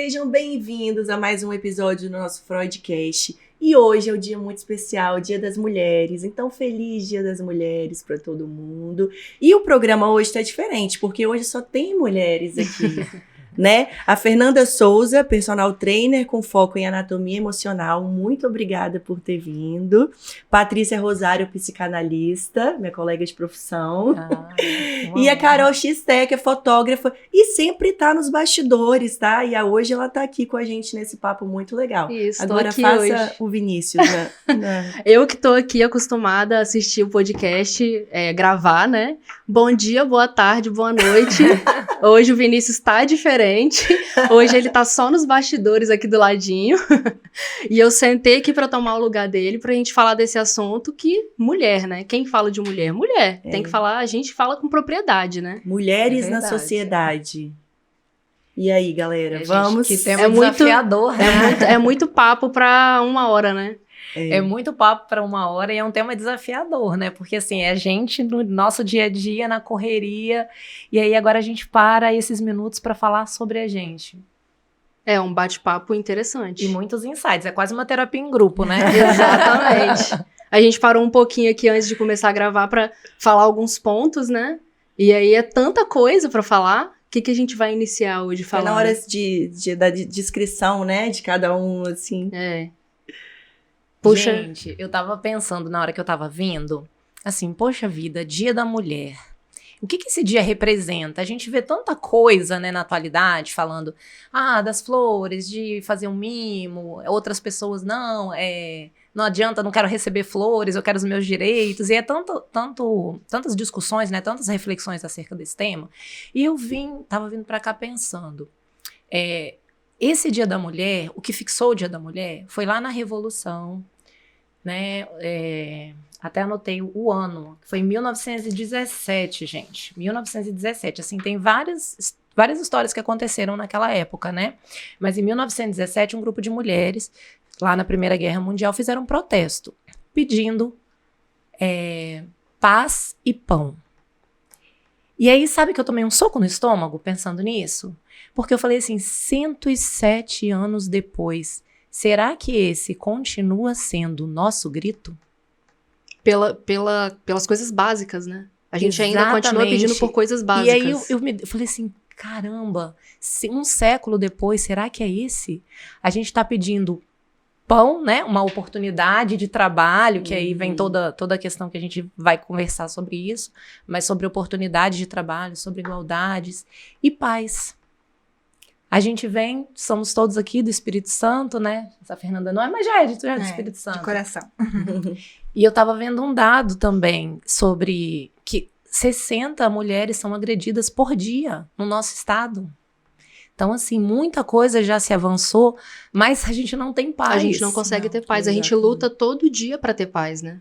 sejam bem-vindos a mais um episódio do nosso Freudcast. E hoje é um dia muito especial, o Dia das Mulheres. Então, feliz Dia das Mulheres para todo mundo. E o programa hoje está diferente, porque hoje só tem mulheres aqui. Né? A Fernanda Souza, personal trainer com foco em anatomia emocional, muito obrigada por ter vindo. Patrícia Rosário, psicanalista, minha colega de profissão. E a Carol Xté, que é fotógrafa e sempre tá nos bastidores, tá? E hoje ela tá aqui com a gente nesse papo muito legal. Isso, agora aqui faça hoje. O Vinícius, né? Eu que tô aqui acostumada a assistir o podcast, gravar, né? Bom dia, boa tarde, boa noite. Hoje o Vinícius tá diferente. Hoje ele tá só nos bastidores aqui do ladinho. E eu sentei aqui pra tomar o lugar dele pra gente falar desse assunto que mulher, né? Quem fala de mulher? Mulher. Tem que falar, a gente fala com propriedade, né? Mulheres na sociedade. E aí, galera, vamos? Que tema desafiador. É muito papo pra 1 hora, né? É muito papo para 1 hora e é um tema desafiador, né? Porque, assim, é a gente no nosso dia a dia, na correria, e aí agora a gente para esses minutos para falar sobre a gente. É um bate-papo interessante. E muitos insights, é quase uma terapia em grupo, né? Exatamente. A gente parou um pouquinho aqui antes de começar a gravar para falar alguns pontos, né? E aí é tanta coisa para falar. O que a gente vai iniciar hoje falando? É na hora da descrição, né? De cada um, assim. Puxa. Gente, eu tava pensando na hora que eu tava vindo, assim, poxa vida, Dia da Mulher. O que esse dia representa? A gente vê tanta coisa, né, na atualidade, falando, das flores, de fazer um mimo, outras pessoas, não adianta, não quero receber flores, eu quero os meus direitos, e é tantas discussões, né, tantas reflexões acerca desse tema, e eu tava vindo pra cá pensando, esse Dia da Mulher, o que fixou o Dia da Mulher, foi lá na Revolução, né, até anotei o ano, foi em 1917, gente, 1917, assim, tem várias histórias que aconteceram naquela época, né, mas em 1917 um grupo de mulheres, lá na Primeira Guerra Mundial, fizeram um protesto, pedindo paz e pão. E aí, sabe que eu tomei um soco no estômago pensando nisso? Porque eu falei assim, 107 anos depois, será que esse continua sendo o nosso grito? Pelas coisas básicas, né? A gente ainda continua pedindo por coisas básicas. E aí eu falei assim, caramba, um século depois, será que é esse? A gente tá pedindo pão, né? Uma oportunidade de trabalho, que aí vem toda a questão que a gente vai conversar sobre isso, mas sobre oportunidade de trabalho, sobre igualdades e paz. A gente somos todos aqui do Espírito Santo, né? Essa Fernanda não é, mas já é do Espírito Santo. De coração. E eu tava vendo um dado também sobre que 60 mulheres são agredidas por dia no nosso estado. Então, assim, muita coisa já se avançou, mas a gente não tem paz. A gente não consegue ter paz. A gente luta todo dia pra ter paz, né?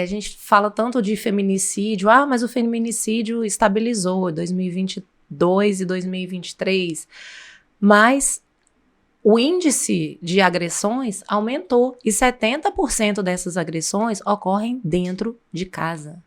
A gente fala tanto de feminicídio. Mas o feminicídio estabilizou em 2022 e 2023. Mas o índice de agressões aumentou. E 70% dessas agressões ocorrem dentro de casa.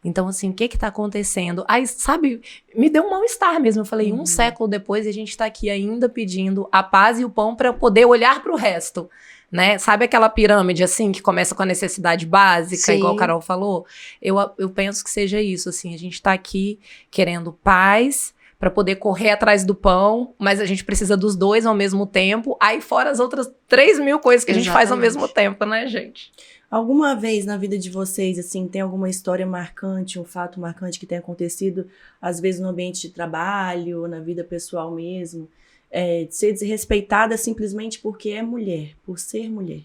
Então, assim, o que tá acontecendo? Aí, sabe, me deu um mal-estar mesmo. Eu falei, um século depois, a gente tá aqui ainda pedindo a paz e o pão para eu poder olhar para o resto, né? Sabe aquela pirâmide, assim, que começa com a necessidade básica, Sim. Igual a Carol falou? Eu penso que seja isso, assim, a gente tá aqui querendo paz para poder correr atrás do pão, mas a gente precisa dos dois ao mesmo tempo. Aí, fora as outras 3.000 coisas que a gente faz ao mesmo tempo, né, gente? Alguma vez na vida de vocês, assim, tem alguma história marcante, um fato marcante que tenha acontecido, às vezes no ambiente de trabalho, na vida pessoal mesmo, de ser desrespeitada simplesmente porque é mulher, por ser mulher?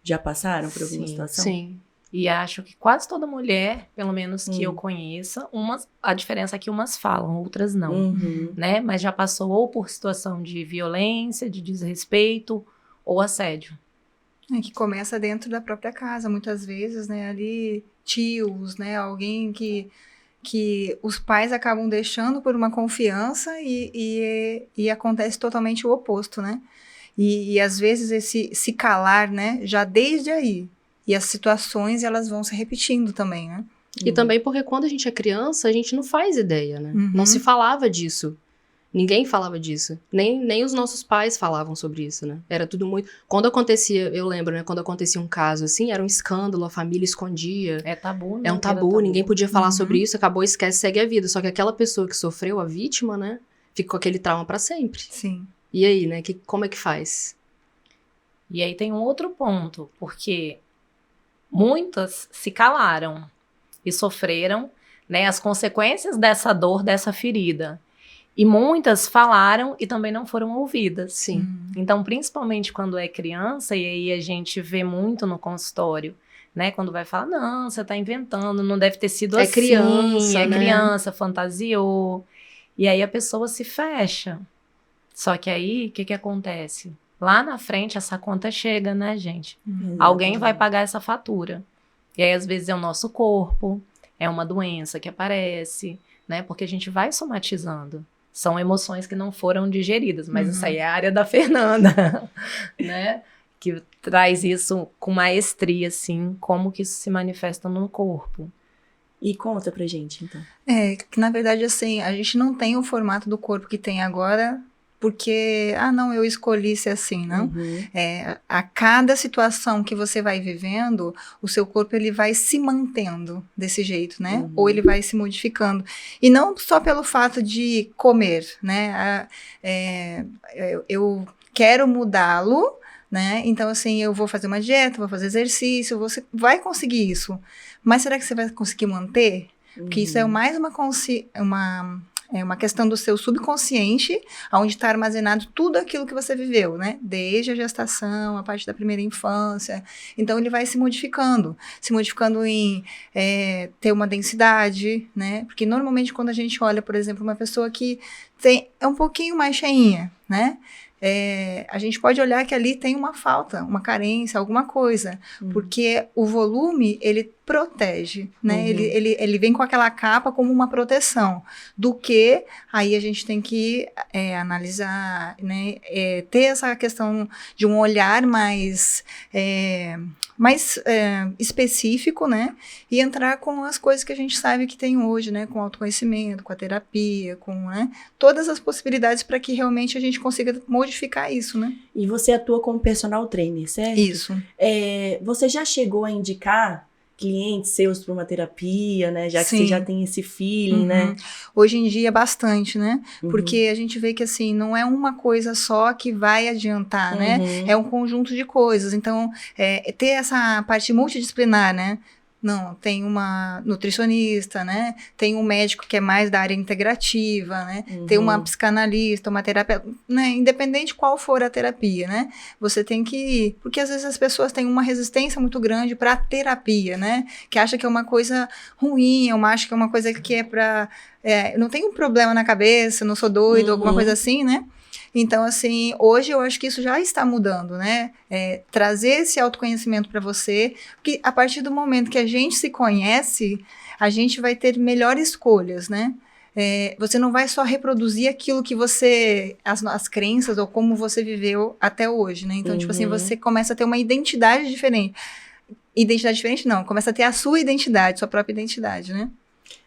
Já passaram por alguma situação? Sim. E acho que quase toda mulher, pelo menos que eu conheça, a diferença é que umas falam, outras não, né? Mas já passou ou por situação de violência, de desrespeito ou assédio. Que começa dentro da própria casa, muitas vezes, né, ali tios, né, alguém que os pais acabam deixando por uma confiança e acontece totalmente o oposto, né, e às vezes esse se calar, né, já desde aí, e as situações elas vão se repetindo também, né. E também porque quando a gente é criança, a gente não faz ideia, né, não se falava disso. Ninguém falava disso. Nem os nossos pais falavam sobre isso, né? Era tudo muito... Quando acontecia, eu lembro, né? Quando acontecia um caso assim, era um escândalo, a família escondia. É tabu, né? É um tabu, ninguém podia falar sobre isso, acabou, esquece, segue a vida. Só que aquela pessoa que sofreu, a vítima, né? Ficou aquele trauma pra sempre. Sim. E aí, né? Como é que faz? E aí tem um outro ponto, porque muitas se calaram e sofreram, né, as consequências dessa dor, dessa ferida. E muitas falaram e também não foram ouvidas. Sim. Então, principalmente quando é criança, e aí a gente vê muito no consultório, né? Quando vai falar, não, você tá inventando, não deve ter sido assim. Criança, é né? criança, fantasiou. E aí a pessoa se fecha. Só que aí, o que acontece? Lá na frente, essa conta chega, né, gente? Alguém vai pagar essa fatura. E aí, às vezes, é o nosso corpo, é uma doença que aparece, né? Porque a gente vai somatizando. São emoções que não foram digeridas, mas isso aí é a área da Fernanda, né? Que traz isso com maestria, assim, como que isso se manifesta no corpo. E conta pra gente, então. Que na verdade, assim, a gente não tem o formato do corpo que tem agora, porque, não, eu escolhi ser assim, não. A cada situação que você vai vivendo, o seu corpo ele vai se mantendo desse jeito, né? Ou ele vai se modificando. E não só pelo fato de comer, né? Eu quero mudá-lo, né? Então, assim, eu vou fazer uma dieta, vou fazer exercício, você vai conseguir isso. Mas será que você vai conseguir manter? Porque isso é mais uma questão do seu subconsciente, onde está armazenado tudo aquilo que você viveu, né? Desde a gestação, a parte da primeira infância. Então, ele vai se modificando em ter uma densidade, né? Porque, normalmente, quando a gente olha, por exemplo, uma pessoa que é um pouquinho mais cheinha, né? A gente pode olhar que ali tem uma falta, uma carência, alguma coisa, porque o volume, ele protege, né? Ele vem com aquela capa como uma proteção, do que aí a gente tem que analisar, né? Ter essa questão de um olhar mais específico, né? E entrar com as coisas que a gente sabe que tem hoje, né? Com autoconhecimento, com a terapia, com, né? Todas as possibilidades para que realmente a gente consiga modificar isso, né? E você atua como personal trainer, certo? Isso. Você já chegou a indicar clientes seus para uma terapia, né? Já que você já tem esse feeling, né? Hoje em dia, bastante, né? Porque a gente vê que, assim, não é uma coisa só que vai adiantar, né? É um conjunto de coisas. Então, ter essa parte multidisciplinar, né? Não, tem uma nutricionista, né? Tem um médico que é mais da área integrativa, né? Tem uma psicanalista, uma terapeuta, né? Independente qual for a terapia, né? Você tem que ir, porque às vezes as pessoas têm uma resistência muito grande para a terapia, né? Que acha que é uma coisa ruim, ou acha que é uma coisa que é para... não tem um problema na cabeça, não sou doido, alguma coisa assim, né? Então, assim, hoje eu acho que isso já está mudando, né? Trazer esse autoconhecimento para você, porque a partir do momento que a gente se conhece, a gente vai ter melhores escolhas, né? Você não vai só reproduzir aquilo que você, as crenças ou como você viveu até hoje, né? Então, tipo assim, você começa a ter uma identidade diferente. Identidade diferente não, começa a ter a sua identidade, sua própria identidade, né?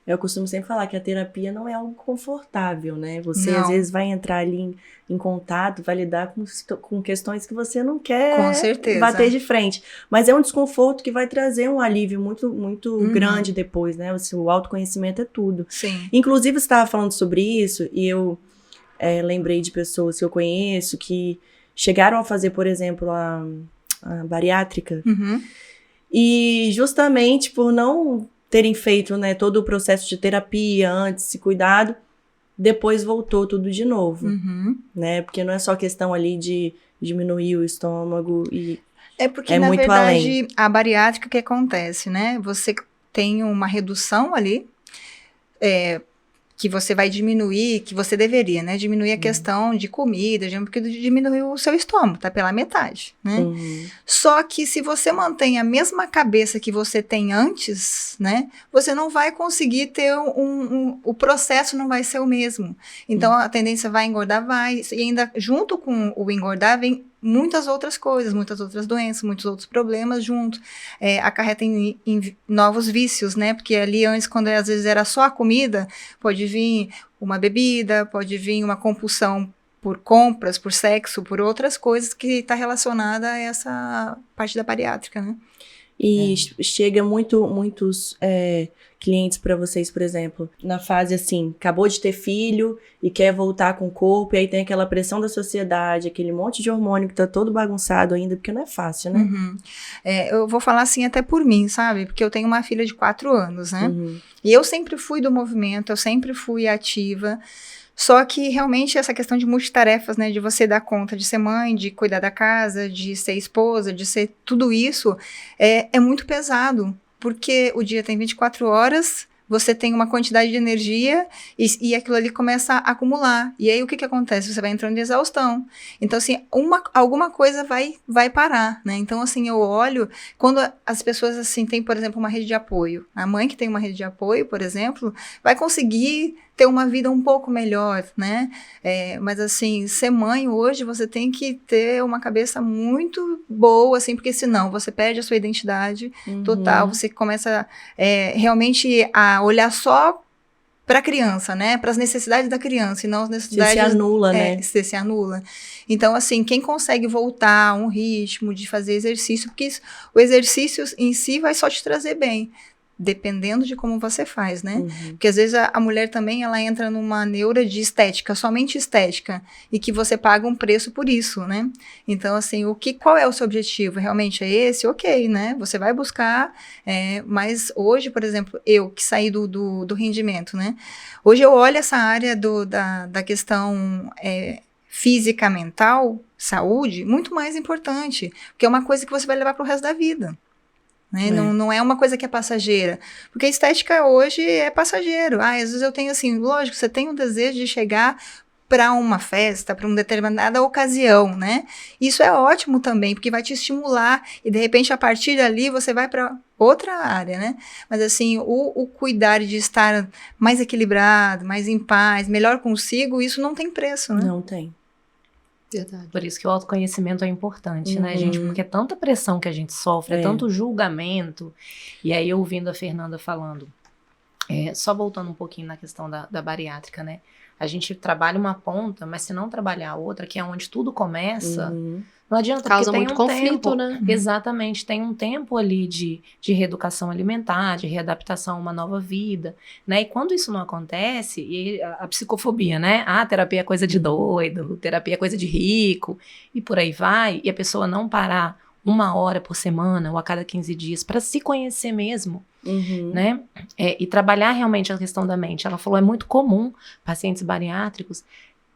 Eu costumo sempre falar que a terapia não é algo confortável, né? Você, às vezes, vai entrar ali em contato, vai lidar com questões que você não quer com certeza bater de frente. Mas é um desconforto que vai trazer um alívio muito, muito grande depois, né? O autoconhecimento é tudo. Sim. Inclusive, você estava falando sobre isso e eu lembrei de pessoas que eu conheço que chegaram a fazer, por exemplo, a bariátrica. E justamente por não terem feito, né, todo o processo de terapia antes, esse cuidado, depois voltou tudo de novo, né, porque não é só questão ali de diminuir o estômago e porque, na muito verdade, além. A bariátrica, o que acontece, né, você tem uma redução ali, que você vai diminuir, que você deveria, né, diminuir a questão de comida, porque diminuiu o seu estômago, tá pela metade, né. Só que se você mantém a mesma cabeça que você tem antes, né, você não vai conseguir ter o processo não vai ser o mesmo. Então, a tendência vai engordar, e ainda junto com o engordar vem muitas outras coisas, muitas outras doenças, muitos outros problemas junto. Acarreta em novos vícios, né? Porque ali antes, quando às vezes era só a comida, pode vir uma bebida, pode vir uma compulsão por compras, por sexo, por outras coisas que está relacionada a essa parte da bariátrica, né? E chega muitos clientes para vocês, por exemplo, na fase assim, acabou de ter filho e quer voltar com o corpo, e aí tem aquela pressão da sociedade, aquele monte de hormônio que tá todo bagunçado ainda, porque não é fácil, né? Uhum. Eu vou falar assim até por mim, sabe? Porque eu tenho uma filha de 4 anos, né? E eu sempre fui do movimento, eu sempre fui ativa. Só que realmente essa questão de multitarefas, né, de você dar conta de ser mãe, de cuidar da casa, de ser esposa, de ser tudo isso, é muito pesado, porque o dia tem 24 horas, você tem uma quantidade de energia e aquilo ali começa a acumular. E aí o que acontece? Você vai entrando em exaustão. Então, assim, alguma coisa vai parar, né? Então, assim, eu olho, quando as pessoas, assim, têm, por exemplo, uma rede de apoio. A mãe que tem uma rede de apoio, por exemplo, vai conseguir ter uma vida um pouco melhor, né? Mas, assim, ser mãe hoje, você tem que ter uma cabeça muito boa, assim, porque senão você perde a sua identidade total, você começa realmente a olhar só para a criança, né? Para as necessidades da criança e não as necessidades... Você se anula, né? Você se anula. Então, assim, quem consegue voltar a um ritmo de fazer exercício, porque o exercício em si vai só te trazer bem, dependendo de como você faz, né? Porque às vezes a mulher também, ela entra numa neura de estética, somente estética, e que você paga um preço por isso, né? Então, assim, qual é o seu objetivo? Realmente é esse? Ok, né? Você vai buscar, mas hoje, por exemplo, eu que saí do rendimento, né? Hoje eu olho essa área da questão física, mental, saúde, muito mais importante, porque é uma coisa que você vai levar para o resto da vida. Né? Não é uma coisa que é passageira, porque a estética hoje é passageiro. Às vezes eu tenho assim, lógico, você tem um desejo de chegar para uma festa, para uma determinada ocasião, né? Isso é ótimo também, porque vai te estimular e de repente a partir dali você vai para outra área, né? Mas assim, o cuidar de estar mais equilibrado, mais em paz, melhor consigo, isso não tem preço, né? Não tem. Verdade. Por isso que o autoconhecimento é importante, né, gente? Porque é tanta pressão que a gente sofre, é tanto julgamento. E aí, ouvindo a Fernanda falando, só voltando um pouquinho na questão da bariátrica, né? A gente trabalha uma ponta, mas se não trabalhar a outra, que é onde tudo começa, não adianta, causa porque tem muito um conflito, tempo, né? Exatamente, tem um tempo ali de reeducação alimentar, de readaptação a uma nova vida, né? E quando isso não acontece, e a psicofobia, né? Terapia é coisa de doido, terapia é coisa de rico, e por aí vai, e a pessoa não parar 1 hora por semana ou a cada 15 dias para se conhecer mesmo, né? E trabalhar realmente a questão da mente. Ela falou, é muito comum pacientes bariátricos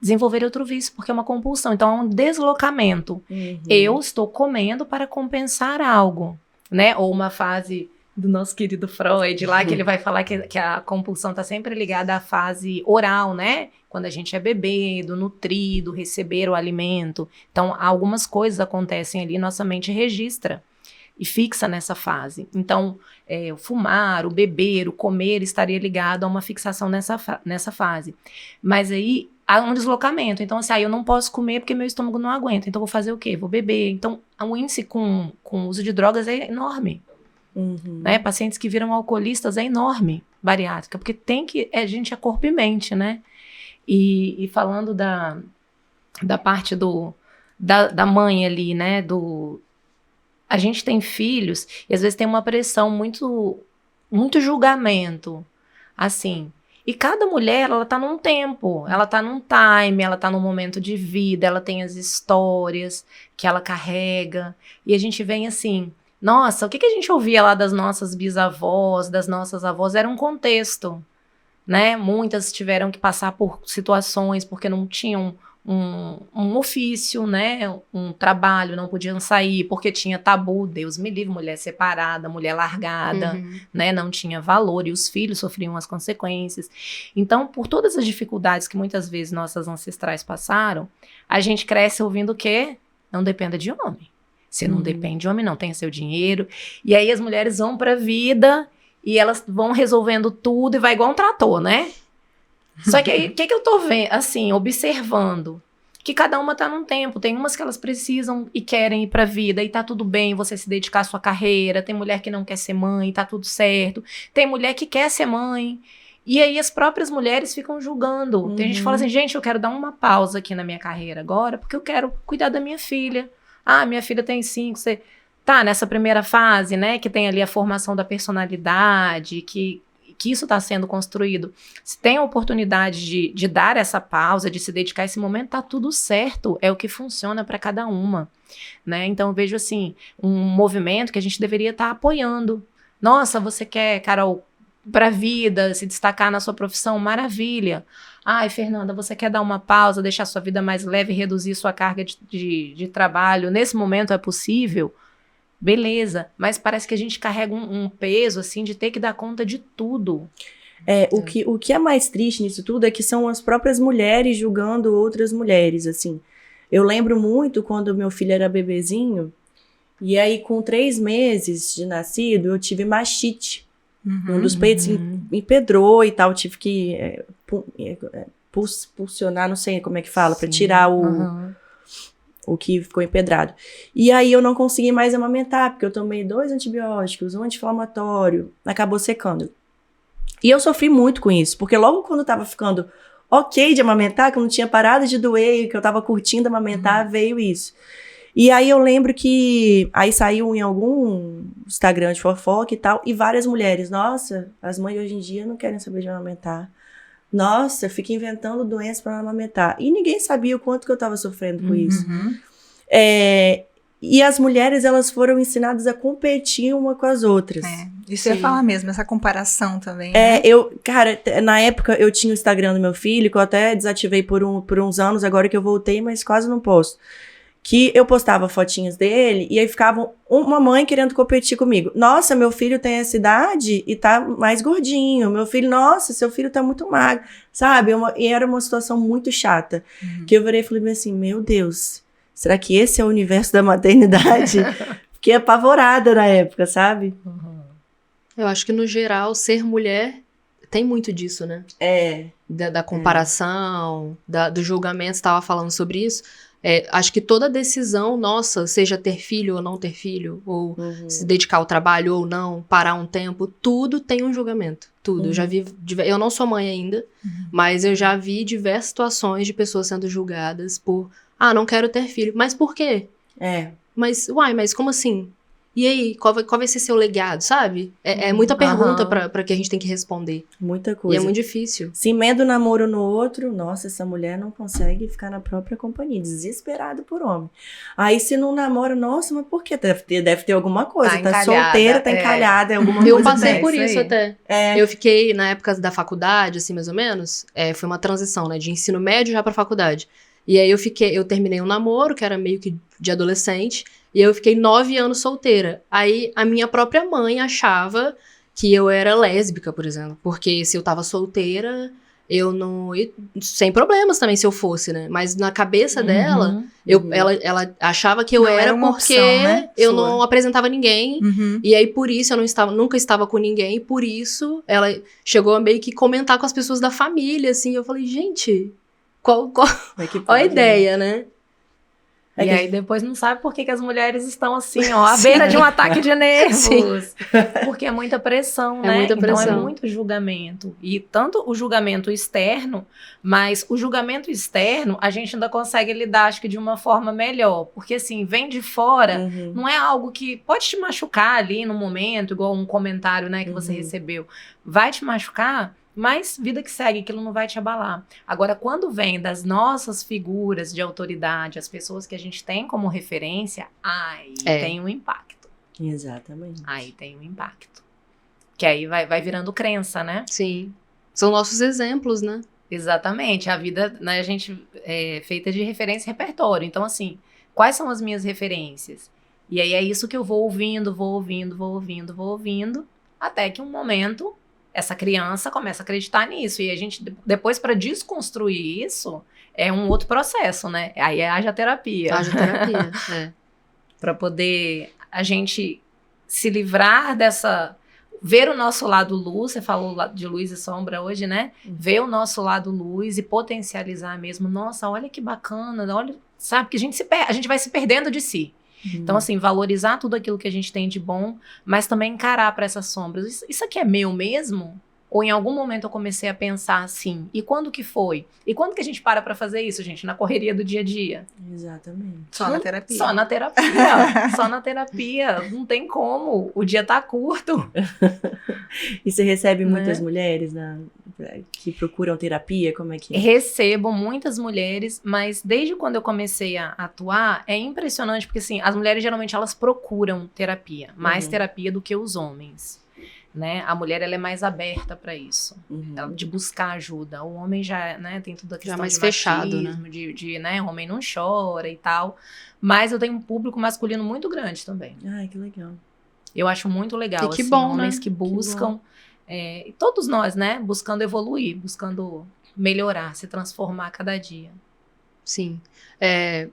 desenvolver outro vício, porque é uma compulsão. Então, é um deslocamento. Eu estou comendo para compensar algo, né? Ou uma fase do nosso querido Freud lá, que ele vai falar que a compulsão está sempre ligada à fase oral, né? Quando a gente é bebido, nutrido, receber o alimento. Então, algumas coisas acontecem ali, nossa mente registra e fixa nessa fase. Então, o fumar, o beber, o comer estaria ligado a uma fixação nessa fase. Mas aí há um deslocamento. Então, assim, eu não posso comer porque meu estômago não aguenta. Então, vou fazer o quê? Vou beber. Então, o índice com o uso de drogas é enorme. Né? Pacientes que viram alcoolistas é enorme, bariátrica, porque a gente é corpo e mente, né? E falando da parte da mãe ali, né? A gente tem filhos e às vezes tem uma pressão muito, muito julgamento, assim. E cada mulher, ela tá num tempo, ela tá num time, ela tá num momento de vida, ela tem as histórias que ela carrega. E a gente vem assim, nossa, o que a gente ouvia lá das nossas bisavós, das nossas avós, era um contexto, né? Muitas tiveram que passar por situações porque não tinham um ofício, né? Um trabalho, não podiam sair porque tinha tabu, Deus me livre, mulher separada, mulher largada, né? Não tinha valor e os filhos sofriam as consequências. Então, por todas as dificuldades que muitas vezes nossas ancestrais passaram, a gente cresce ouvindo o quê? Não dependa de homem. Você não depende de homem, não, tem seu dinheiro. E aí as mulheres vão pra vida e elas vão resolvendo tudo e vai igual um trator, né? Só que aí, o que eu tô vendo, assim, observando? que cada uma tá num tempo. Tem umas que elas precisam e querem ir pra vida, e tá tudo bem você se dedicar à sua carreira. Tem mulher que não quer ser mãe, tá tudo certo. Tem mulher que quer ser mãe. E aí as próprias mulheres ficam julgando. Tem gente que fala assim, gente, eu quero dar uma pausa aqui na minha carreira agora, porque eu quero cuidar da minha filha. Ah, minha filha tem 5, você tá nessa primeira fase, né, que tem ali a formação da personalidade, que isso está sendo construído. Se tem a oportunidade de dar essa pausa, de se dedicar a esse momento, tá tudo certo. É o que funciona para cada uma, né? Então eu vejo assim, um movimento que a gente deveria estar apoiando. Nossa, você quer, Carol, para a vida, se destacar na sua profissão? Maravilha. Ai, Fernanda, você quer dar uma pausa, deixar sua vida mais leve, reduzir sua carga de trabalho? Nesse momento é possível? Beleza, mas parece que a gente carrega um peso, assim, de ter que dar conta de tudo. O que é mais triste nisso tudo é que são as próprias mulheres julgando outras mulheres, assim. Eu lembro muito quando meu filho era bebezinho, e aí com 3 meses de nascido, eu tive mastite. Um dos peitos empedrou e tal, tive que pulsionar, não sei como é que fala, para tirar o que ficou empedrado. E aí eu não consegui mais amamentar, porque eu tomei 2 antibióticos, um anti-inflamatório, acabou secando. E eu sofri muito com isso, porque logo quando eu tava ficando ok de amamentar, que eu não tinha parado de doer, que eu tava curtindo amamentar, veio isso. E aí eu lembro que aí saiu em algum Instagram de fofoca e tal, e várias mulheres, nossa, as mães hoje em dia não querem saber de amamentar. Nossa, fica inventando doenças para amamentar. E ninguém sabia o quanto que eu estava sofrendo com isso. E as mulheres, elas foram ensinadas a competir uma com as outras. Isso eu ia falar mesmo, essa comparação também, né? Cara, na época eu tinha o Instagram do meu filho, que eu até desativei por uns anos, agora que eu voltei, mas quase não posto. Que eu postava fotinhas dele, e aí ficava uma mãe querendo competir comigo. Nossa, meu filho tem essa idade e tá mais gordinho. Meu filho, nossa, seu filho tá muito magro. Sabe? E era uma situação muito chata. Que eu virei e falei assim, meu Deus, será que esse é o universo da maternidade? Fiquei apavorada na época, sabe? Eu acho que, no geral, ser mulher tem muito disso, né? Da comparação, do julgamento, você tava falando sobre isso. Acho que toda decisão nossa, seja ter filho ou não ter filho, ou se dedicar ao trabalho ou não, parar um tempo, tudo tem um julgamento. Tudo. Eu já vi, eu não sou mãe ainda, mas eu já vi diversas situações de pessoas sendo julgadas por, não quero ter filho. Mas por quê? Mas como assim? E aí, qual vai ser seu legado, sabe? É muita pergunta pra que a gente tem que responder. Muita coisa. E é muito difícil. Se emenda o namoro no outro, nossa, essa mulher não consegue ficar na própria companhia, desesperado por homem. Aí se não namora, nossa, mas por quê? Deve ter alguma coisa, tá solteira, tá encalhada, alguma coisa. Eu passei por isso até. Eu fiquei, na época da faculdade, assim, mais ou menos, foi uma transição, né, de ensino médio já pra faculdade. E aí eu terminei um namoro, que era meio que de adolescente, e eu fiquei 9 anos solteira. Aí a minha própria mãe achava que eu era lésbica, por exemplo. Porque se eu tava solteira, eu não... sem problemas também se eu fosse, né? Mas na cabeça dela, ela achava que eu era porque opção, né? Eu não apresentava ninguém. E aí por isso eu nunca estava com ninguém. E por isso ela chegou a meio que comentar com as pessoas da família, assim. Eu falei, gente, qual a ideia, né? E aí depois não sabe por que as mulheres estão assim, ó, à beira de um ataque de nervos. Porque é muita pressão, né? Muita pressão. Então é muito julgamento. E tanto o julgamento externo, mas o julgamento externo a gente ainda consegue lidar, acho que de uma forma melhor. Porque assim, vem de fora, não é algo que pode te machucar ali no momento, igual um comentário, né, que você recebeu. Vai te machucar, mas vida que segue, aquilo não vai te abalar. Agora, quando vem das nossas figuras de autoridade, as pessoas que a gente tem como referência, aí tem um impacto. Exatamente. Aí tem um impacto. Que aí vai virando crença, né? Sim. São nossos exemplos, né? Exatamente. A vida, né, a gente é feita de referência e repertório. Então, assim, quais são as minhas referências? E aí é isso que eu vou ouvindo, até que um momento... essa criança começa a acreditar nisso. E a gente, depois, para desconstruir isso, é um outro processo, né? Aí haja terapia. Haja terapia, Para poder a gente se livrar dessa... ver o nosso lado luz, você falou de luz e sombra hoje, né? Ver o nosso lado luz e potencializar mesmo. Nossa, olha que bacana, olha, sabe? Que a gente vai se perdendo de si. Então, assim, valorizar tudo aquilo que a gente tem de bom, mas também encarar para essas sombras. Isso aqui é meu mesmo? Ou em algum momento eu comecei a pensar assim, e quando que foi? E quando que a gente para fazer isso, gente? Na correria do dia a dia. Exatamente. Só na terapia. Só na terapia. Só na terapia. Não tem como. O dia tá curto. E você recebe Né? muitas mulheres que procuram terapia? Como é que é? Recebo muitas mulheres, mas desde quando eu comecei a atuar, é impressionante, porque assim, as mulheres geralmente elas procuram terapia, mais terapia do que os homens. Né? A mulher ela é mais aberta para isso, de buscar ajuda. O homem já, né, tem toda a questão mais de fechado, machismo, né, o homem não chora e tal. Mas eu tenho um público masculino muito grande também. Ai, que legal. Eu acho muito legal, E que assim, bom, homens né? que buscam, e todos nós, né, buscando evoluir, buscando melhorar, se transformar a cada dia. Sim.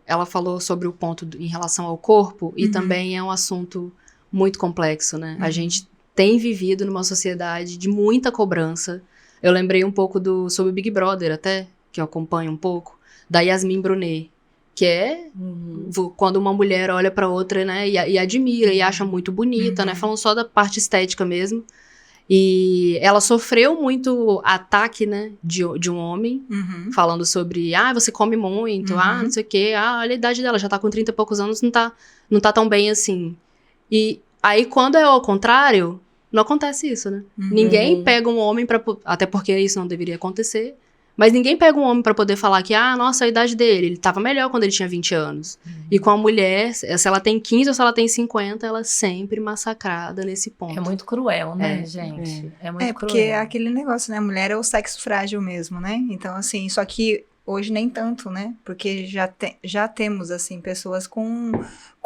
Ela falou sobre o ponto em relação ao corpo, e também é um assunto muito complexo, né? A gente tem vivido numa sociedade de muita cobrança. Eu lembrei um pouco sobre o Big Brother até, que eu acompanho um pouco, da Yasmin Brunet, que é quando uma mulher olha pra outra, né, e admira, e acha muito bonita, né, falando só da parte estética mesmo. E ela sofreu muito ataque, né, de um homem, falando sobre, você come muito, não sei o quê, olha a idade dela, já tá com 30 e poucos anos, não tá tão bem assim. E aí, quando é ao contrário, não acontece isso, né? Ninguém pega um homem até porque isso não deveria acontecer, mas ninguém pega um homem pra poder falar que, nossa, a idade dele, ele tava melhor quando ele tinha 20 anos. E com a mulher, se ela tem 15 ou se ela tem 50, ela é sempre massacrada nesse ponto. É muito cruel, né, gente? É muito porque cruel. é aquele negócio, né? A mulher é o sexo frágil mesmo, né? Então, assim, só que hoje nem tanto, né? Porque já temos, assim, pessoas com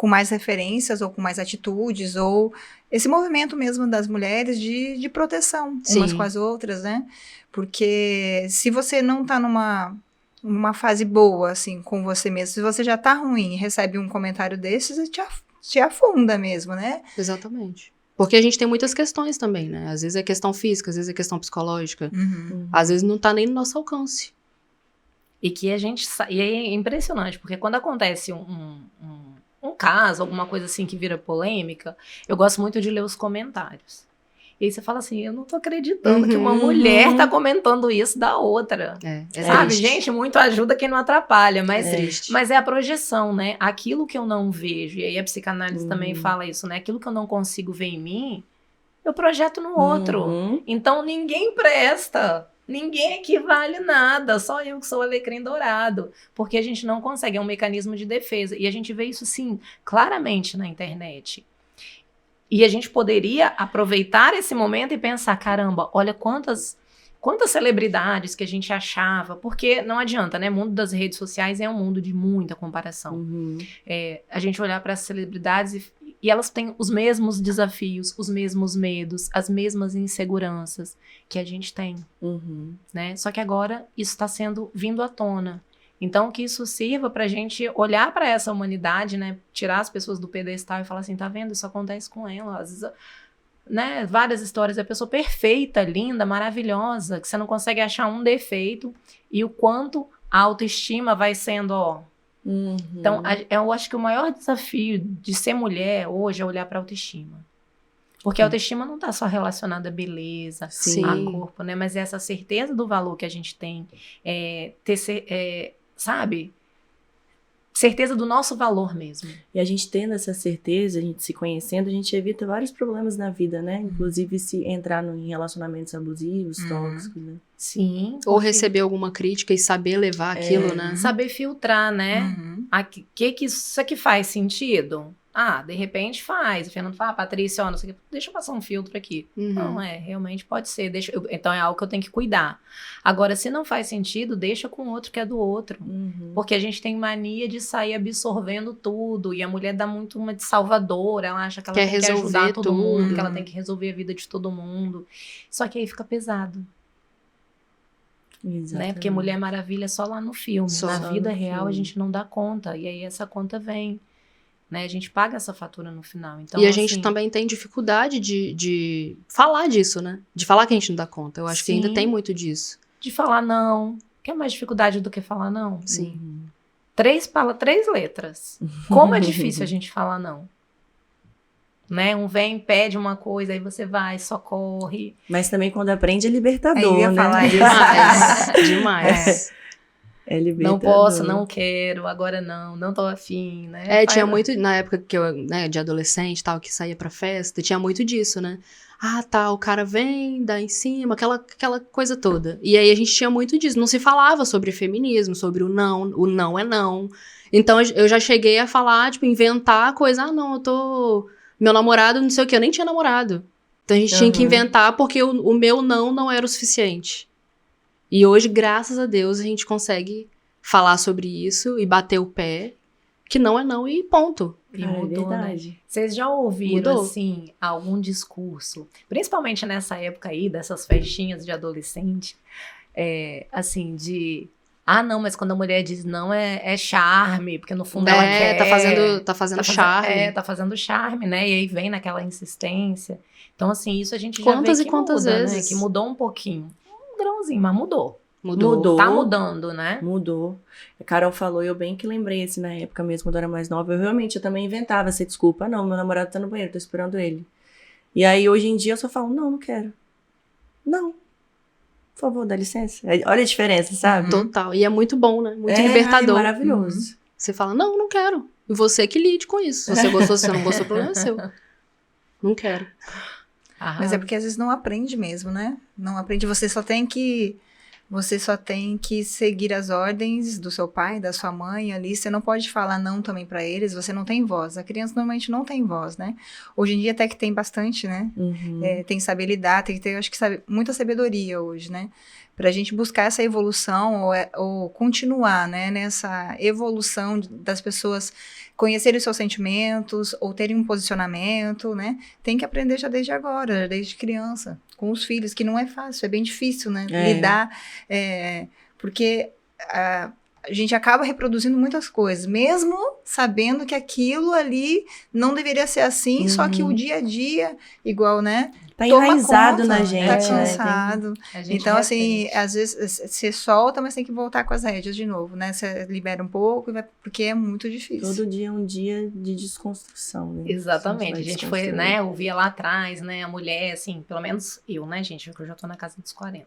mais referências ou com mais atitudes, ou esse movimento mesmo das mulheres de proteção umas com as outras, né? Porque se você não tá numa fase boa, assim, com você mesmo, se você já tá ruim e recebe um comentário desses, te afunda mesmo, né? Exatamente. Porque a gente tem muitas questões também, né? Às vezes é questão física, às vezes é questão psicológica. Às vezes não tá nem no nosso alcance. E que e é impressionante, porque quando acontece um caso, alguma coisa assim que vira polêmica, eu gosto muito de ler os comentários. E aí você fala assim, eu não tô acreditando que uma mulher tá comentando isso da outra. Sabe, triste. gente, muito ajuda quem não atrapalha, mas triste. Mas é a projeção, né? Aquilo que eu não vejo, e aí a psicanálise também fala isso, né? Aquilo que eu não consigo ver em mim, eu projeto no outro. Então ninguém presta. Ninguém aqui vale nada, só eu que sou alecrim dourado, porque a gente não consegue, é um mecanismo de defesa, e a gente vê isso, sim, claramente na internet. E a gente poderia aproveitar esse momento e pensar, caramba, olha quantas celebridades que a gente achava, porque não adianta, né? O mundo das redes sociais é um mundo de muita comparação. A gente olhar para as celebridades e elas têm os mesmos desafios, os mesmos medos, as mesmas inseguranças que a gente tem, né? Só que agora isso está vindo à tona. Então, que isso sirva pra gente olhar para essa humanidade, né? Tirar as pessoas do pedestal e falar assim, tá vendo? Isso acontece com ela. Às vezes, né? Várias histórias da pessoa perfeita, linda, maravilhosa, que você não consegue achar um defeito, e o quanto a autoestima vai sendo, Então, eu acho que o maior desafio de ser mulher hoje é olhar pra autoestima. Porque a autoestima não tá só relacionada à beleza, a corpo, né? Mas é essa certeza do valor que a gente tem, sabe? Certeza do nosso valor mesmo. E a gente tendo essa certeza, a gente se conhecendo, a gente evita vários problemas na vida, né? Inclusive se entrar em relacionamentos abusivos, tóxicos, né? Sim. Ou receber alguma crítica e saber levar aquilo, né? Saber filtrar, né? Isso aqui faz sentido? De repente faz. O Fernando fala, Patrícia, não sei o que, deixa eu passar um filtro aqui. Não, realmente pode ser. Então é algo que eu tenho que cuidar. Agora, se não faz sentido, deixa com o outro que é do outro. Porque a gente tem mania de sair absorvendo tudo. E a mulher dá muito uma de salvadora. Ela acha que ela tem que ajudar todo mundo, que ela tem que resolver a vida de todo mundo. Só que aí fica pesado. Né? Porque Mulher Maravilha é só lá no filme. Na vida real, a gente não dá conta. E aí essa conta vem. né? A gente paga essa fatura no final. Então, E a gente assim, também tem dificuldade de falar disso, né? De falar que a gente não dá conta. Eu acho que ainda Sim. tem muito disso. de falar não. Quer mais dificuldade do que falar não? Sim. 3 letras. Como é difícil a gente falar não. Né? Um vem, pede uma coisa, aí você vai, socorre. Mas também quando aprende é libertador, Eu ia né? falar isso. Demais, demais. É libertador. Não posso, não quero, agora não tô afim, né? Tinha muito, na época que eu, né, de adolescente e tal, que saía pra festa, tinha muito disso, né? Ah, tá, o cara vem, dá em cima, aquela coisa toda. E aí a gente tinha muito disso, não se falava sobre feminismo, sobre o não é não. Então eu já cheguei a falar, tipo, inventar coisa, não, meu namorado, não sei o quê, eu nem tinha namorado. Então a gente tinha que inventar porque o meu não era o suficiente. E hoje, graças a Deus, a gente consegue falar sobre isso e bater o pé, que não é não e ponto. E Cara, mudou, é né? verdade. Vocês já ouviram, Mudou. assim, algum discurso, principalmente nessa época aí, dessas festinhas de adolescente, assim, ah, não, mas quando a mulher diz não é charme, porque no fundo ela quer. Tá fazendo charme. Tá fazendo charme, né? E aí vem naquela insistência. Então, assim, isso a gente já Quantas vê e que quantas muda, vezes? né? Que mudou um pouquinho. Um grãozinho, mas mudou. Mudou. Tá mudando, né? Mudou. A Carol falou, eu bem que lembrei, assim, na época mesmo, quando eu era mais nova, eu também inventava essa desculpa. Não, meu namorado tá no banheiro, tô esperando ele. E aí, hoje em dia, eu só falo, não quero. Não. Por favor, dá licença. Olha a diferença, sabe? Total. E é muito bom, né? Muito Ai, libertador. maravilhoso. Você fala, não quero. E você que lide com isso. Se você gostou, se você não gostou, o problema é seu. Não quero. Mas é porque às vezes não aprende mesmo, né? Não aprende, você só tem que seguir as ordens do seu pai, da sua mãe ali. Você não pode falar não também pra eles, você não tem voz. A criança normalmente não tem voz, né? Hoje em dia até que tem bastante, né? Tem que saber lidar, tem que ter, acho que muita sabedoria hoje, né? Pra gente buscar essa evolução ou continuar, né? Nessa evolução das pessoas conhecerem os seus sentimentos ou terem um posicionamento, né? Tem que aprender já desde agora, desde criança, com os filhos, que não é fácil, é bem difícil, né? Lidar, porque a gente acaba reproduzindo muitas coisas, mesmo sabendo que aquilo ali não deveria ser assim, só que o dia a dia, igual, né? Tá Toma enraizado conta, na gente, tá né? cansado. Então, assim, às vezes você solta, mas tem que voltar com as rédeas de novo, né? Você libera um pouco, porque é muito difícil. Todo dia é um dia de desconstrução, né? Exatamente. A gente foi, desconstruir. né, ouvia lá atrás, né, a mulher, assim, pelo menos eu, né, gente, porque eu já tô na casa dos 40.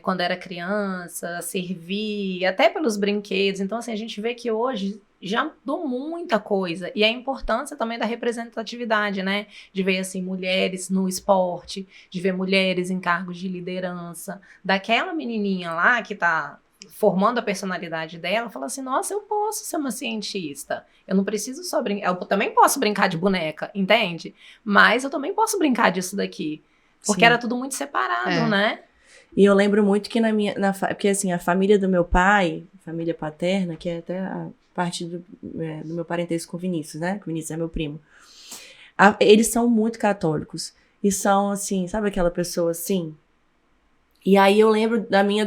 Quando era criança, servir, até pelos brinquedos. Então, assim, a gente vê que hoje já mudou muita coisa. E a importância também da representatividade, né? De ver, assim, mulheres no esporte, de ver mulheres em cargos de liderança. Daquela menininha lá que tá formando a personalidade dela, fala assim, nossa, eu posso ser uma cientista. Eu não preciso só brincar. Eu também posso brincar de boneca, entende? Mas eu também posso brincar disso daqui. Porque Sim. era tudo muito separado, né? E eu lembro muito que porque assim, a família do meu pai, família paterna, que é até a parte do meu parentesco com o Vinícius, né? Que o Vinícius é meu primo. Eles são muito católicos. E são, assim, sabe aquela pessoa assim? E aí eu lembro da minha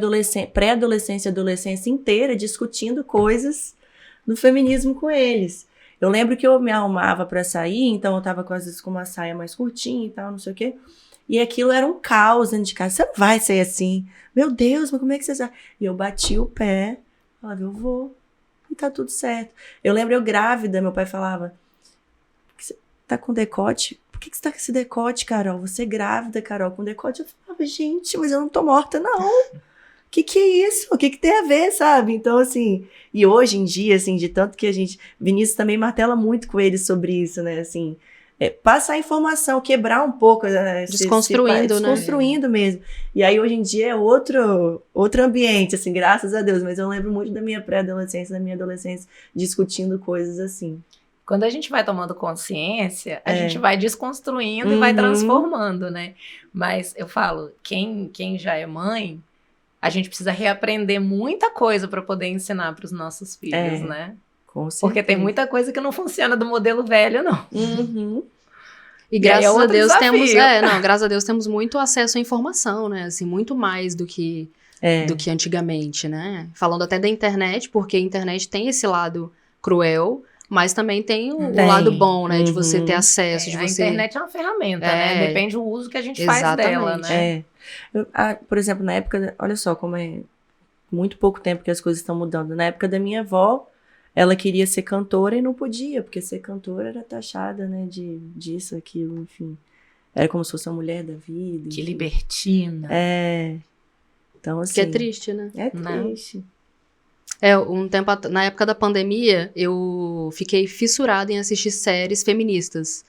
pré-adolescência, adolescência inteira, discutindo coisas do feminismo com eles. Eu lembro que eu me arrumava pra sair, então eu tava às vezes com uma saia mais curtinha e tal, não sei o quê. E aquilo era um caos dentro de casa. Você não vai ser assim. Meu Deus, mas como é que você sabe? E eu bati o pé, falava, eu vou. E tá tudo certo. Eu lembro eu grávida, meu pai falava, você tá com decote? Por que você tá com esse decote, Carol? Você é grávida, Carol, com decote? Eu falava, gente, mas eu não tô morta, não. Que é isso? O que tem a ver, sabe? Então, assim, e hoje em dia, assim, de tanto que Vinícius também martela muito com ele sobre isso, né, assim, passar a informação, quebrar um pouco, desconstruindo mesmo. E aí, hoje em dia, é outro ambiente, assim, graças a Deus. Mas eu lembro muito da minha pré-adolescência, da minha adolescência, discutindo coisas assim. Quando a gente vai tomando consciência, a gente vai desconstruindo e vai transformando, né? Mas eu falo, quem já é mãe, a gente precisa reaprender muita coisa para poder ensinar para os nossos filhos, né? Com certeza. Porque tem muita coisa que não funciona do modelo velho, não. E graças a Deus desafio. graças a Deus temos muito acesso à informação, né? Assim, muito mais do que antigamente, né? Falando até da internet, porque a internet tem esse lado cruel, Mas também tem o Tem. lado bom, né? De você Uhum. ter acesso, de A você... internet é uma ferramenta, É. né? Depende do uso que a gente faz dela, Exatamente. né? Por exemplo, na época, olha só como é muito pouco tempo que as coisas estão mudando. Na época da minha avó, ela queria ser cantora e não podia, porque ser cantora era taxada, né, disso, aquilo, enfim. Era como se fosse a mulher da vida. Que enfim. libertina. Então, assim... Que é triste, né? É Né? triste. Na época da pandemia, eu fiquei fissurada em assistir séries feministas.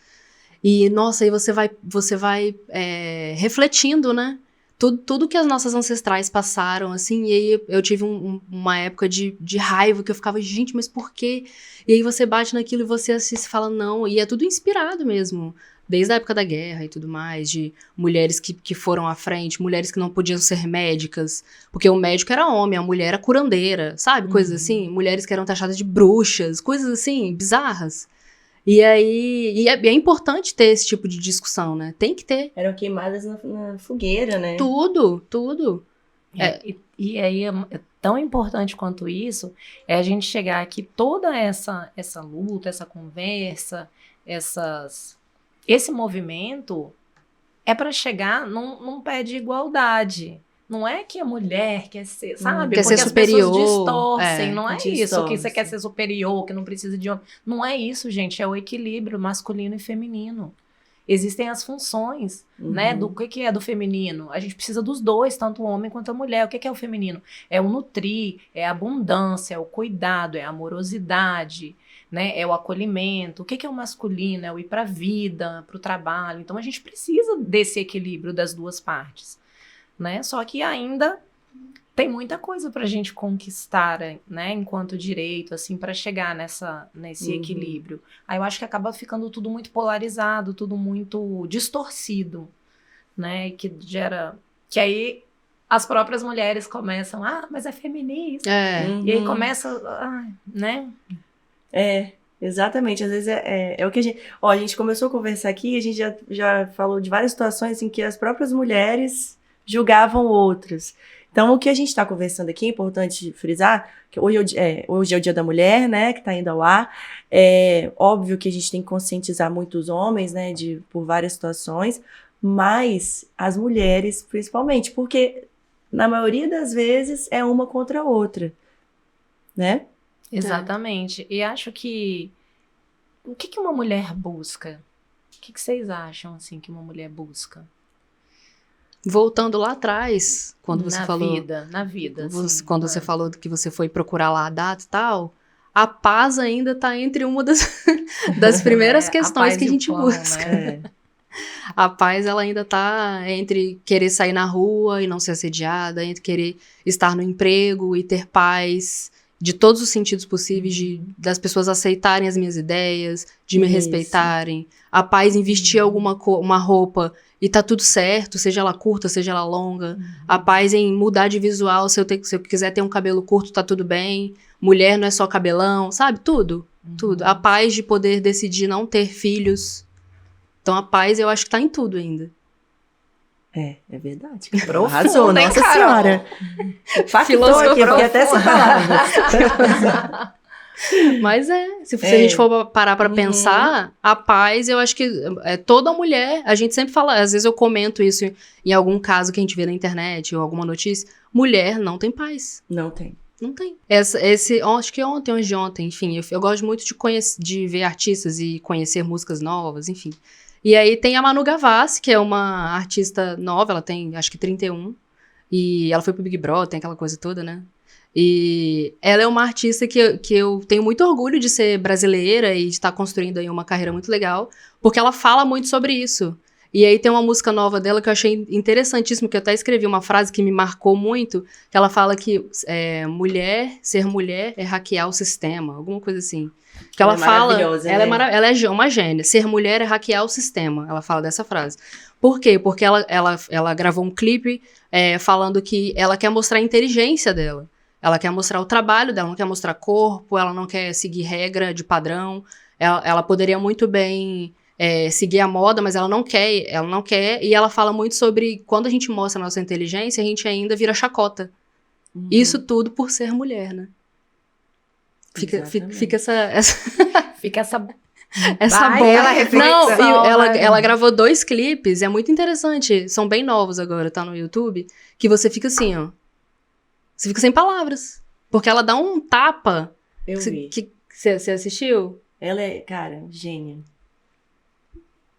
E, nossa, aí você vai refletindo, né? Tudo que as nossas ancestrais passaram, assim, e aí eu tive uma época de raiva, que eu ficava, gente, mas por quê? E aí você bate naquilo e você assiste e fala, não, e é tudo inspirado mesmo. Desde a época da guerra e tudo mais, de mulheres que foram à frente, mulheres que não podiam ser médicas, porque o médico era homem, a mulher era curandeira, sabe? Coisas assim, mulheres que eram taxadas de bruxas, coisas assim, bizarras. E aí, é importante ter esse tipo de discussão, né? Tem que ter. Eram queimadas na fogueira, né? Tudo. E aí é tão importante quanto isso é a gente chegar aqui toda essa luta, essa conversa, esse movimento é para chegar num pé de igualdade. Não é que a mulher quer ser, sabe? Quer Porque ser as superior, pessoas distorcem, não é isso, que distorcem. você quer ser superior, que não precisa de homem. Não é isso, gente, é o equilíbrio masculino e feminino. Existem as funções, né, do que é do feminino. A gente precisa dos dois, tanto o homem quanto a mulher. O que é o feminino? É o nutrir, é a abundância, é o cuidado, é a amorosidade, né, é o acolhimento. O que é o masculino? É o ir para a vida, para o trabalho. Então a gente precisa desse equilíbrio das duas partes, né? Só que ainda tem muita coisa para a gente conquistar, né, enquanto direito, assim, para chegar nesse equilíbrio. Aí eu acho que acaba ficando tudo muito polarizado, tudo muito distorcido, né, e que gera... Que aí as próprias mulheres começam, mas é feminista. E aí começa, né? Exatamente. Às vezes é o que a gente... a gente começou a conversar aqui, a gente já falou de várias situações em que as próprias mulheres julgavam outras. Então, o que a gente está conversando aqui, é importante frisar, que hoje é o Dia da Mulher, né, que está indo ao ar. É óbvio que a gente tem que conscientizar muitos homens, né, por várias situações, mas as mulheres, principalmente, porque na maioria das vezes é uma contra a outra, né? Exatamente. E acho que... O que uma mulher busca? O que vocês acham, assim, que uma mulher busca? Voltando lá atrás, quando você falou... Na vida, assim, quando você falou que você foi procurar lá a data e tal, a paz ainda tá entre uma das primeiras questões que a gente busca. Né? A paz, ela ainda tá entre querer sair na rua e não ser assediada, entre querer estar no emprego e ter paz, de todos os sentidos possíveis, das pessoas aceitarem as minhas ideias, de me respeitarem. A paz em vestir uma roupa e tá tudo certo, seja ela curta, seja ela longa. A paz em mudar de visual, se eu quiser ter um cabelo curto, tá tudo bem. Mulher não é só cabelão, sabe? Tudo. A paz de poder decidir não ter filhos. Então a paz, eu acho que tá em tudo ainda. É verdade. Profundo, arrasou, hein, nossa Carol? senhora. Factou aqui, porque até essa palavra. Mas se a gente for parar pra pensar, a paz, eu acho que toda mulher, a gente sempre fala, às vezes eu comento isso em algum caso que a gente vê na internet ou alguma notícia, mulher não tem paz. Não tem. Não tem. Acho que ontem, hoje de ontem, enfim, eu gosto muito de ver artistas e conhecer músicas novas, enfim. E aí tem a Manu Gavassi, que é uma artista nova, ela tem acho que 31, e ela foi pro Big Brother, tem aquela coisa toda, né? E ela é uma artista que eu tenho muito orgulho de ser brasileira e de estar construindo aí uma carreira muito legal, porque ela fala muito sobre isso. E aí tem uma música nova dela que eu achei interessantíssimo, que eu até escrevi uma frase que me marcou muito, que ela fala que ser mulher é hackear o sistema, alguma coisa assim. Que ela fala, ela é uma gênia, ser mulher é hackear o sistema, ela fala dessa frase. Por quê? Porque ela gravou um clipe falando que ela quer mostrar a inteligência dela. Ela quer mostrar o trabalho dela, não quer mostrar corpo, ela não quer seguir regra de padrão. Ela poderia muito bem seguir a moda, mas ela não quer. E ela fala muito sobre quando a gente mostra a nossa inteligência, a gente ainda vira chacota. Isso tudo por ser mulher, né? Exatamente. Fica Fica essa essa Vai, bola. ela reflexão, Não, e ela, né? ela gravou 2 clipes, é muito interessante. São bem novos agora, tá no YouTube. Que você fica assim, ó. Você fica sem palavras. Porque ela dá um tapa. Eu vi. Você assistiu? Ela é, cara, gênia.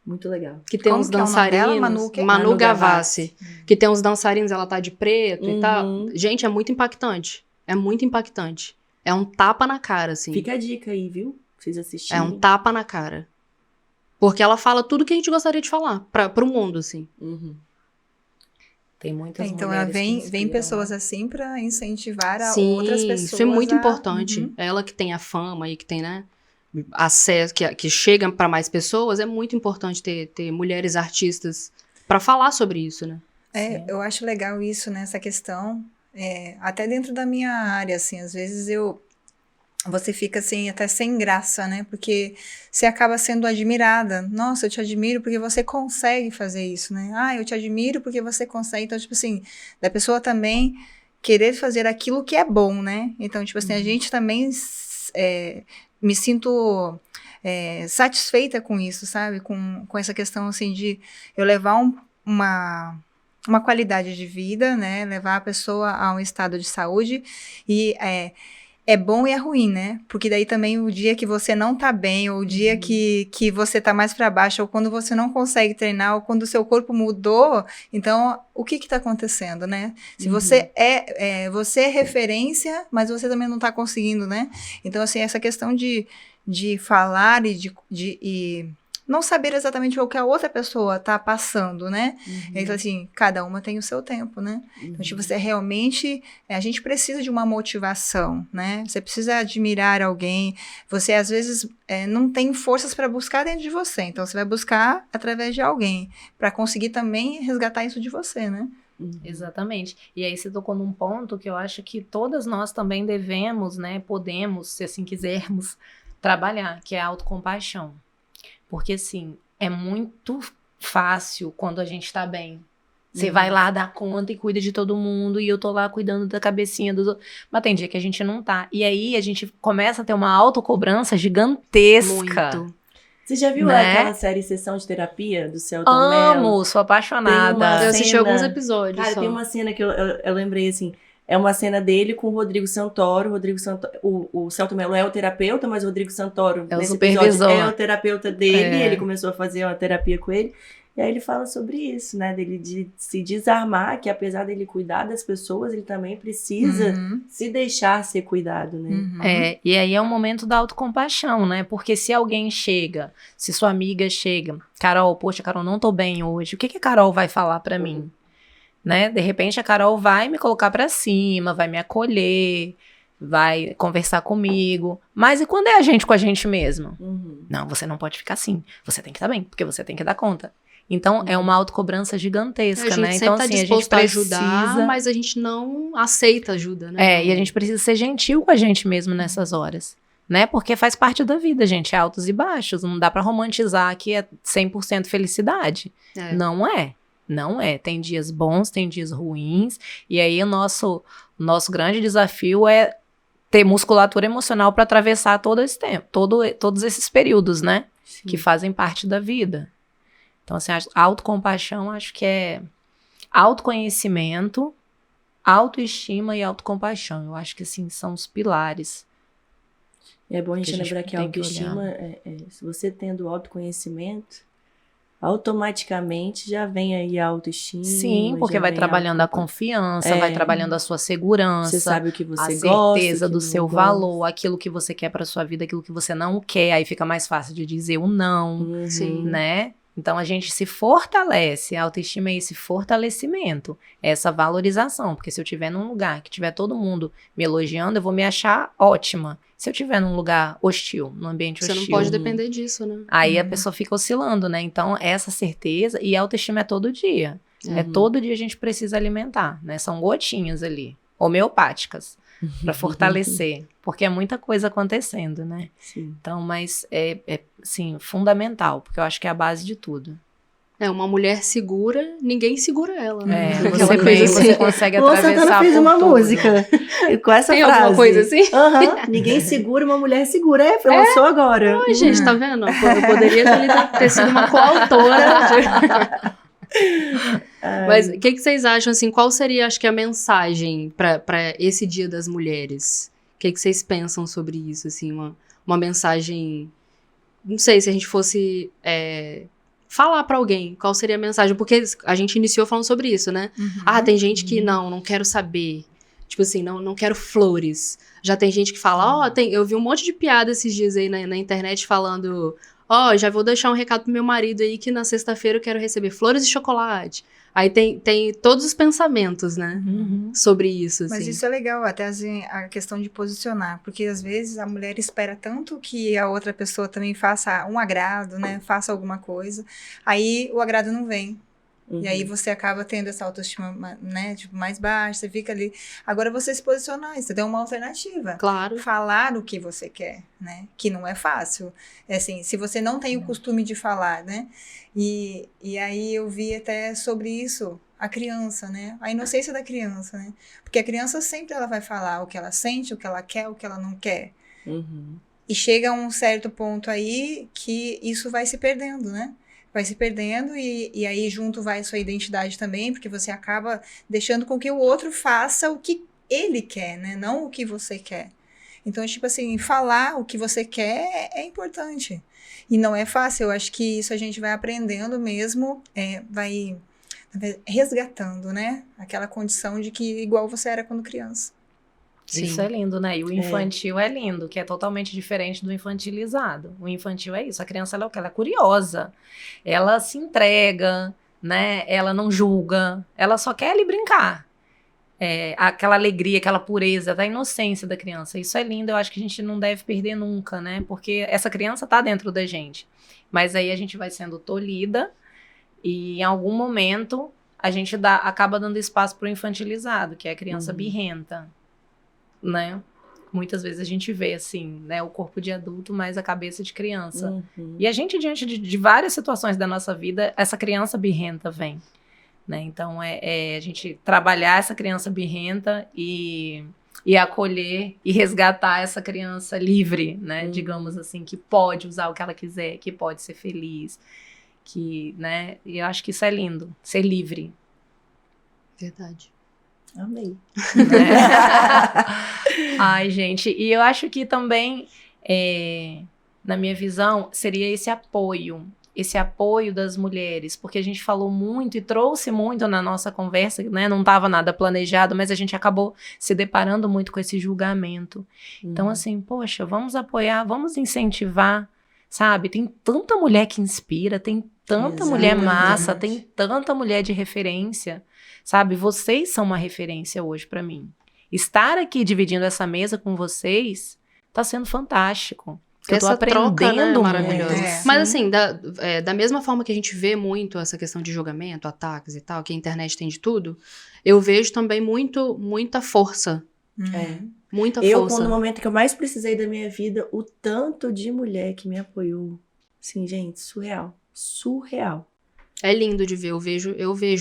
Muito legal. Que tem Como uns que é o nome dela? dançarinos. Manu o quê? Manu Gavassi. Que tem uns dançarinos, ela tá de preto e tal. Uhum. Gente, é muito impactante. É muito impactante. É um tapa na cara, assim. Fica a dica aí, viu? Pra vocês assistirem. É um tapa na cara. Porque ela fala tudo que a gente gostaria de falar pro mundo, assim. Uhum. Tem muitas Então mulheres ela que vem inspiram, pessoas né? assim pra incentivar a Sim, outras pessoas. isso é muito a- importante. Uhum. Ela que tem a fama e que tem, né, acesso, que chega para mais pessoas, é muito importante ter mulheres artistas para falar sobre isso, né? Sim. Eu acho legal isso, né, essa questão, até dentro da minha área, assim, às vezes você fica assim, até sem graça, né, porque você acaba sendo admirada. Nossa, eu te admiro porque você consegue fazer isso, né? Ah, eu te admiro porque você consegue. Então, tipo assim, da pessoa também querer fazer aquilo que é bom, né? Então, tipo assim, a gente também me sinto satisfeita com isso, sabe? Com essa questão, assim, de eu levar uma qualidade de vida, né? Levar a pessoa a um estado de saúde e é bom e é ruim, né? Porque daí também o dia que você não tá bem, ou o dia que você tá mais para baixo, ou quando você não consegue treinar, ou quando o seu corpo mudou, então o que tá acontecendo, né? Se você você é referência, mas você também não tá conseguindo, né? Então, assim, essa questão de falar e de não saber exatamente o que a outra pessoa tá passando, né? Então, assim, cada uma tem o seu tempo, né? Então, tipo, você realmente... a gente precisa de uma motivação, né? Você precisa admirar alguém. Você, às vezes, não tem forças para buscar dentro de você. Então, você vai buscar através de alguém para conseguir também resgatar isso de você, né? Exatamente. E aí você tocou num ponto que eu acho que todas nós também devemos, né, podemos, se assim quisermos, trabalhar, que é a autocompaixão. Porque, assim, é muito fácil quando a gente tá bem. Você vai lá dar conta e cuida de todo mundo, e eu tô lá cuidando da cabecinha dos outros. Mas tem dia que a gente não tá. E aí a gente começa a ter uma autocobrança gigantesca. Muito. Você já viu Né? aquela série Sessão de Terapia do Celton Mello? Amo, sou apaixonada. Tem uma Eu assisti cena- alguns episódios Cara, só. tem uma cena que eu lembrei assim. É uma cena dele com o Rodrigo Santoro. O Celton Mello é o terapeuta, mas o Rodrigo Santoro, É o nesse supervisor. episódio, é o terapeuta dele. É. Ele começou a fazer uma terapia com ele. E aí ele fala sobre isso, né? Dele de se desarmar, que apesar dele cuidar das pessoas, ele também precisa Uhum. se deixar ser cuidado, né? Uhum. E aí é o momento da autocompaixão, né? Porque se alguém chega, se sua amiga chega, Carol, poxa, Carol, não tô bem hoje, o que a Carol vai falar pra mim? Né? De repente a Carol vai me colocar pra cima, vai me acolher, vai conversar comigo. Mas e quando é a gente com a gente mesmo? Uhum. Não, você não pode ficar assim. Você tem que estar bem, porque você tem que dar conta. Então, é uma autocobrança gigantesca, A gente né? sempre Então, tá assim, a gente disposto a precisa... ajudar, mas a gente não aceita ajuda, né? E a gente precisa ser gentil com a gente mesmo nessas horas, né? Porque faz parte da vida, gente, é altos e baixos. Não dá pra romantizar que é 100% felicidade. É. Não é. Não é. Tem dias bons, tem dias ruins. E aí, o nosso grande desafio é ter musculatura emocional pra atravessar todo esse tempo, todos esses períodos, né? Que fazem parte da vida. Então, assim, a autocompaixão acho que é autoconhecimento, autoestima e autocompaixão. Eu acho que, assim, são os pilares. É bom a gente Que a gente lembrar que a tem que autoestima, se você tendo autoconhecimento, automaticamente já vem aí a autoestima. Sim, porque já vai vem trabalhando a confiança, vai trabalhando a sua segurança. Você sabe o que você a gosta, certeza o que do não seu gosta. valor, aquilo que você quer pra sua vida, aquilo que você não quer. Aí fica mais fácil de dizer o não, Uhum. Sim. né? Então a gente se fortalece, a autoestima é esse fortalecimento, é essa valorização, porque se eu estiver num lugar que tiver todo mundo me elogiando, eu vou me achar ótima. Se eu estiver num lugar hostil, num ambiente Você hostil, não pode depender disso, né? aí a pessoa fica oscilando, né? Então essa certeza, e a autoestima é todo dia. É Uhum. todo dia a gente precisa alimentar, né? São gotinhas ali, homeopáticas, para fortalecer, porque é muita coisa acontecendo, né? Sim. Então, mas sim, fundamental, porque eu acho que é a base de tudo. Uma mulher segura, ninguém segura ela, né? Você bem, você consegue Luan atravessar Santana fez por uma tudo. música com essa Tem frase. alguma coisa assim? Ninguém segura, uma mulher segura. Lançou agora. Ai, gente, tá vendo? Eu poderia ter sido uma coautora. Mas o que vocês acham, assim, qual seria, acho que, a mensagem para esse Dia das Mulheres? O que vocês pensam sobre isso, assim, uma mensagem... Não sei, se a gente fosse falar pra alguém, qual seria a mensagem? Porque a gente iniciou falando sobre isso, né? Tem gente que não quero saber. Tipo assim, não quero flores. Já tem gente que fala, eu vi um monte de piada esses dias aí na internet falando, já vou deixar um recado pro meu marido aí que na sexta-feira eu quero receber flores e chocolate. Aí tem todos os pensamentos, né? Sobre isso, assim. Mas isso é legal, até assim, a questão de posicionar, porque às vezes a mulher espera tanto que a outra pessoa também faça um agrado, né? Faça alguma coisa, aí o agrado não vem. E aí você acaba tendo essa autoestima, né, tipo, mais baixa, você fica ali. Agora você se posicionar, você tem uma alternativa. Claro. Falar o que você quer, né? Que não é fácil. É assim, se você não tem o costume de falar, né? E aí eu vi até sobre isso, a criança, né? A inocência da criança, né? Porque a criança sempre ela vai falar o que ela sente, o que ela quer, o que ela não quer. E chega a um certo ponto aí que isso vai se perdendo, né? Vai se perdendo e aí junto vai a sua identidade também, porque você acaba deixando com que o outro faça o que ele quer, né? Não o que você quer. Então, tipo assim, falar o que você quer é importante. E não é fácil, eu acho que isso a gente vai aprendendo mesmo, vai resgatando, né? Aquela condição de que igual você era quando criança. Sim. Isso é lindo, né? E o infantil é lindo, que é totalmente diferente do infantilizado. O infantil é isso, a criança ela é o quê? Ela é curiosa, ela se entrega, né? Ela não julga, ela só quer ali brincar. Aquela alegria, aquela pureza, da inocência da criança. Isso é lindo, eu acho que a gente não deve perder nunca, né? Porque essa criança tá dentro da gente. Mas aí a gente vai sendo tolhida e em algum momento a gente acaba dando espaço pro infantilizado, que é a criança birrenta. Né? Muitas vezes a gente vê assim, né, o corpo de adulto, mas a cabeça de criança. E a gente, diante de várias situações da nossa vida, essa criança birrenta vem, né? Então a gente trabalhar essa criança birrenta e acolher e resgatar essa criança livre, né? Digamos assim, que pode usar o que ela quiser, que pode ser feliz, que, né? E eu acho que isso é lindo, ser livre. Verdade. Amei. Né? Ai, gente, e eu acho que também, na minha visão, seria esse apoio das mulheres, porque a gente falou muito e trouxe muito na nossa conversa, né? Não estava nada planejado, mas a gente acabou se deparando muito com esse julgamento. Então, assim, poxa, vamos apoiar, vamos incentivar, sabe? Tem tanta mulher que inspira, tem tanta mulher massa, tem tanta mulher de referência. Sabe, vocês são uma referência hoje pra mim. Estar aqui dividindo essa mesa com vocês tá sendo fantástico. Eu tô aprendendo troca, né, muito. maravilhosa. Mas assim, da mesma forma que a gente vê muito essa questão de julgamento, ataques e tal, que a internet tem de tudo, eu vejo também muita força. Muita força. Eu, no momento que eu mais precisei da minha vida, o tanto de mulher que me apoiou. Assim, gente, surreal. Surreal. É lindo de ver, eu vejo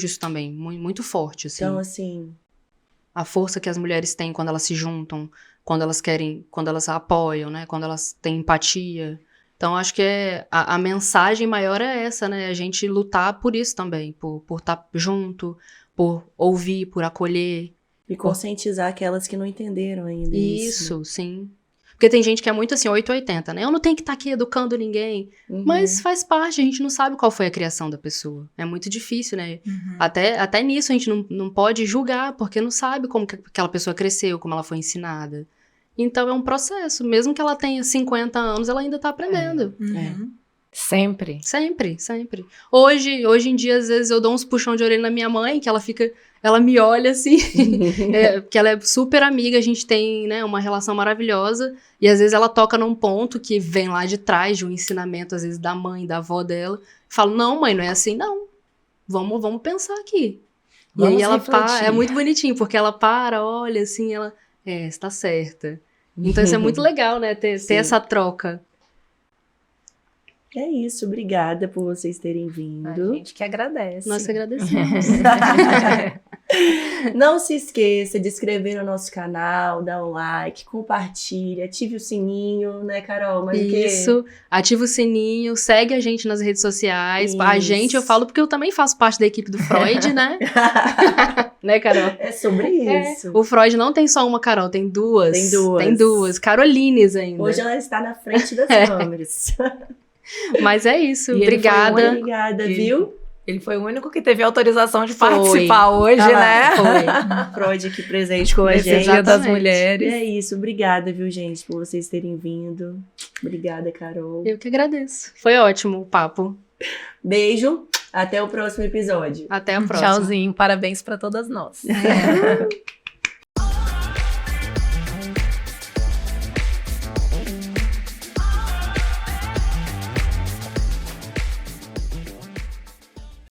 isso também, muito forte, assim. Então, assim... A força que as mulheres têm quando elas se juntam, quando elas apoiam, né? Quando elas têm empatia. Então, acho que a mensagem maior é essa, né? A gente lutar por isso também, por estar junto, por ouvir, por acolher. E conscientizar aquelas que não entenderam ainda isso. Isso, sim. Porque tem gente que é muito assim, 880, né? Eu não tenho que estar aqui educando ninguém. Mas faz parte, a gente não sabe qual foi a criação da pessoa. É muito difícil, né? Até nisso a gente não pode julgar, porque não sabe como que aquela pessoa cresceu, como ela foi ensinada. Então é um processo. Mesmo que ela tenha 50 anos, ela ainda tá aprendendo. Sempre. Sempre. Hoje em dia, às vezes, eu dou uns puxão de orelha na minha mãe, que ela me olha assim, porque ela é super amiga, a gente tem, né, uma relação maravilhosa, e às vezes ela toca num ponto que vem lá de trás, de um ensinamento, às vezes, da mãe, da avó dela, e falo, não, mãe, não é assim, não, vamos pensar aqui. Vamos e aí ela refletir. é muito bonitinho, porque ela olha assim, ela, você tá certa. Então isso é muito legal, né, ter essa troca. É isso, obrigada por vocês terem A vindo. gente que agradece. Nós que agradecemos. Não se esqueça de inscrever no nosso canal, dar um like, compartilha, ative o sininho, né, Carol? Mas o quê? Isso, ativa o sininho, segue a gente nas redes sociais. A Isso. gente, eu falo porque eu também faço parte da equipe do Freud, né? Né, Carol? É sobre isso. O Freud não tem só uma Carol, tem duas. Tem duas. Tem duas. Carolines ainda. Hoje ela está na frente das câmeras. Mas é isso. E ele foi Obrigada. Obrigada, Ele- viu? Ele foi o único que teve autorização de Foi. participar hoje, Ah lá, né? Foi. Freud aqui presente com a Nesse gente. Dia das Exatamente. E Mulheres. é isso, obrigada, viu, gente, por vocês terem vindo. Obrigada, Carol. Eu que agradeço. Foi ótimo o papo. Beijo, até o próximo episódio. Até a próxima. Tchauzinho, parabéns pra todas nós. É.